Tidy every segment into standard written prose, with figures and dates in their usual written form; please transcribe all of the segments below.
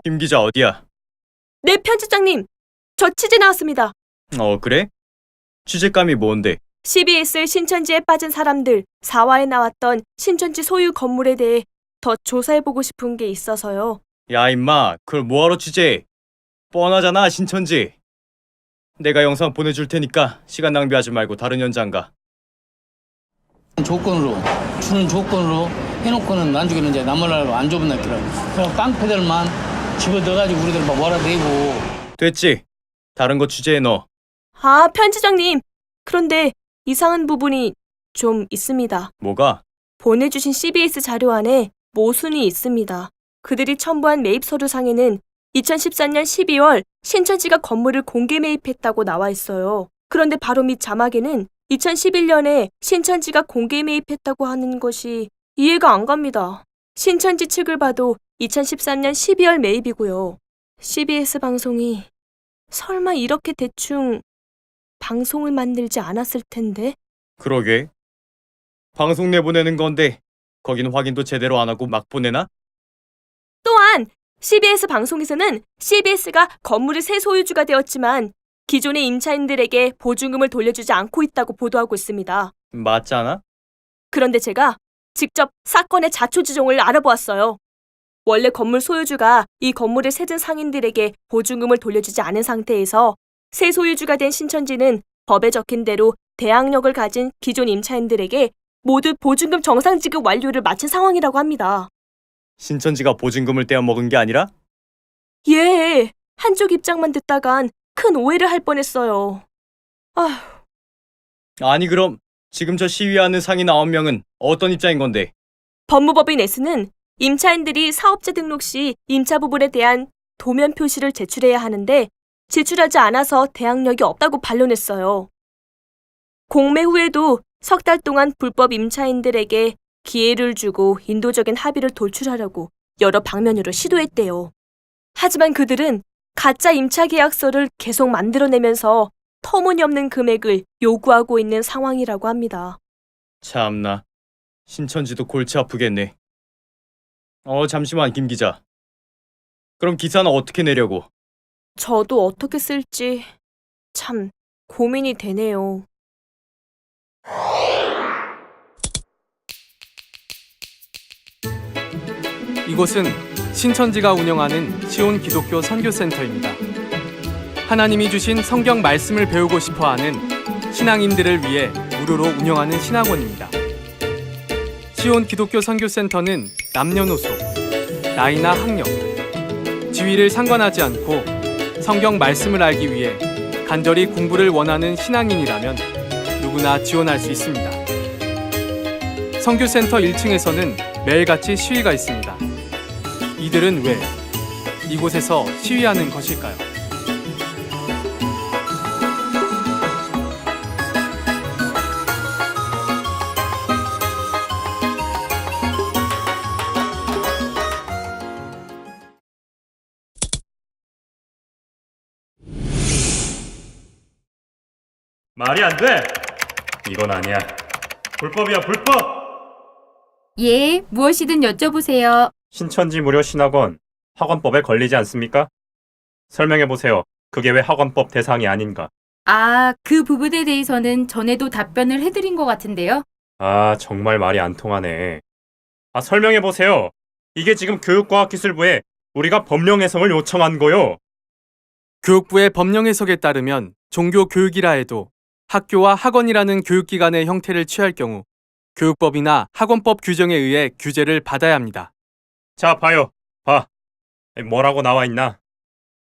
김 기자 어디야? 네, 편집장님. 저 취재 나왔습니다. 그래? 취재감이 뭔데? CBS 신천지에 빠진 사람들 4화에 나왔던 신천지 소유 건물에 대해 더 조사해보고 싶은 게 있어서요. 야 임마, 그걸 뭐하러 취재해? 뻔하잖아, 신천지. 내가 영상 보내줄 테니까 시간 낭비하지 말고 다른 현장 가. 조건으로 주는 조건으로 해놓고는 나중에는 이제 나몰라고 안 좁은 날끼라고 그럼 깡패들만 집어넣어가지고 우리들 막 몰아대고. 됐지? 다른 거 취재해 너. 아, 편집장님. 그런데 이상한 부분이 좀 있습니다. 뭐가? 보내주신 CBS 자료 안에 모순이 있습니다. 그들이 첨부한 매입 서류상에는 2014년 12월 신천지가 건물을 공개 매입했다고 나와 있어요. 그런데 바로 밑 자막에는 2011년에 신천지가 공개 매입했다고 하는 것이 이해가 안 갑니다. 신천지 측을 봐도 2013년 12월 매입이고요. CBS 방송이 설마 이렇게 대충 방송을 만들지 않았을 텐데? 그러게. 방송 내보내는 건데 거긴 확인도 제대로 안 하고 막 보내나? 또한 CBS 방송에서는 CBS가 건물의 새 소유주가 되었지만 기존의 임차인들에게 보증금을 돌려주지 않고 있다고 보도하고 있습니다. 맞잖아? 그런데 제가 직접 사건의 자초지종을 알아보았어요. 원래 건물 소유주가 이 건물의 세든 상인들에게 보증금을 돌려주지 않은 상태에서 새 소유주가 된 신천지는 법에 적힌 대로 대항력을 가진 기존 임차인들에게 모두 보증금 정상 지급 완료를 마친 상황이라고 합니다. 신천지가 보증금을 떼어먹은 게 아니라? 예, 한쪽 입장만 듣다간 큰 오해를 할 뻔했어요. 아휴, 아니 그럼 지금 저 시위하는 상인 9명은 어떤 입장인 건데? 법무법인 S는 임차인들이 사업자 등록 시 임차 부분에 대한 도면 표시를 제출해야 하는데 제출하지 않아서 대항력이 없다고 반론했어요. 공매 후에도 석 달 동안 불법 임차인들에게 기회를 주고 인도적인 합의를 도출하려고 여러 방면으로 시도했대요. 하지만 그들은 가짜 임차 계약서를 계속 만들어내면서 터무니없는 금액을 요구하고 있는 상황이라고 합니다. 참나. 신천지도 골치 아프겠네. 잠시만 김 기자. 그럼 기사는 어떻게 내려고? 저도 어떻게 쓸지 참 고민이 되네요. 이곳은 신천지가 운영하는 시온 기독교 선교센터입니다. 하나님이 주신 성경 말씀을 배우고 싶어하는 신앙인들을 위해 무료로 운영하는 신학원입니다. 시온 기독교 선교센터는 남녀노소, 나이나 학력, 지위를 상관하지 않고 성경 말씀을 알기 위해 간절히 공부를 원하는 신앙인이라면 누구나 지원할 수 있습니다. 선교센터 1층에서는 매일같이 시위가 있습니다. 이들은 왜 이곳에서 시위하는 것일까요? 말이 안 돼! 이건 아니야. 불법이야, 불법! 예, 무엇이든 여쭤보세요. 신천지 무료 신학원, 학원법에 걸리지 않습니까? 설명해보세요. 그게 왜 학원법 대상이 아닌가? 아, 그 부분에 대해서는 전에도 답변을 해드린 것 같은데요. 아, 정말 말이 안 통하네. 설명해보세요. 이게 지금 교육과학기술부에 우리가 법령 해석을 요청한 거요. 교육부의 법령 해석에 따르면 종교 교육이라 해도 학교와 학원이라는 교육기관의 형태를 취할 경우 교육법이나 학원법 규정에 의해 규제를 받아야 합니다. 자, 봐요. 봐. 뭐라고 나와 있나?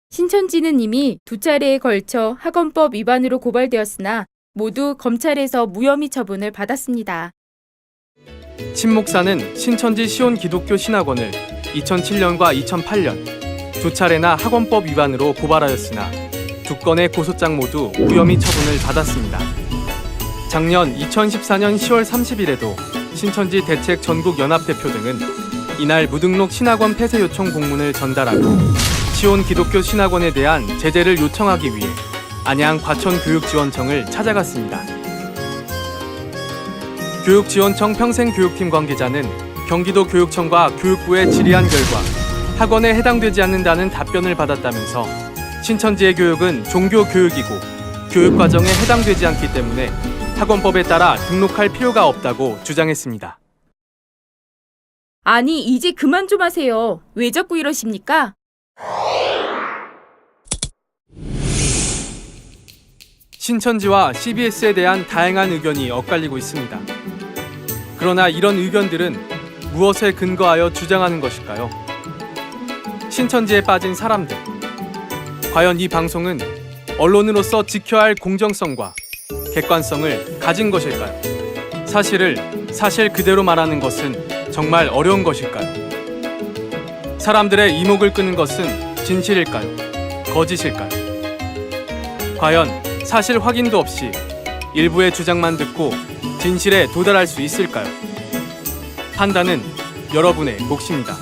신천지는 이미 2차례에 걸쳐 학원법 위반으로 고발되었으나 모두 검찰에서 무혐의 처분을 받았습니다. 신 목사는 신천지 시온 기독교 신학원을 2007년과 2008년 2차례나 학원법 위반으로 고발하였으나 2건의 고소장 모두 무혐의 처분을 받았습니다. 작년 2014년 10월 30일에도 신천지 대책 전국 연합대표 등은 이날 무등록 신학원 폐쇄 요청 공문을 전달하고 시온 기독교 신학원에 대한 제재를 요청하기 위해 안양 과천교육지원청을 찾아갔습니다. 교육지원청 평생교육팀 관계자는 경기도 교육청과 교육부에 질의한 결과 학원에 해당되지 않는다는 답변을 받았다면서 신천지의 교육은 종교 교육이고 교육 과정에 해당되지 않기 때문에 학원법에 따라 등록할 필요가 없다고 주장했습니다. 아니, 이제 그만 좀 하세요. 왜 자꾸 이러십니까? 신천지와 CBS에 대한 다양한 의견이 엇갈리고 있습니다. 그러나 이런 의견들은 무엇에 근거하여 주장하는 것일까요? 신천지에 빠진 사람들. 과연 이 방송은 언론으로서 지켜야 할 공정성과 객관성을 가진 것일까요? 사실을 사실 그대로 말하는 것은 정말 어려운 것일까요? 사람들의 이목을 끄는 것은 진실일까요? 거짓일까요? 과연 사실 확인도 없이 일부의 주장만 듣고 진실에 도달할 수 있을까요? 판단은 여러분의 몫입니다.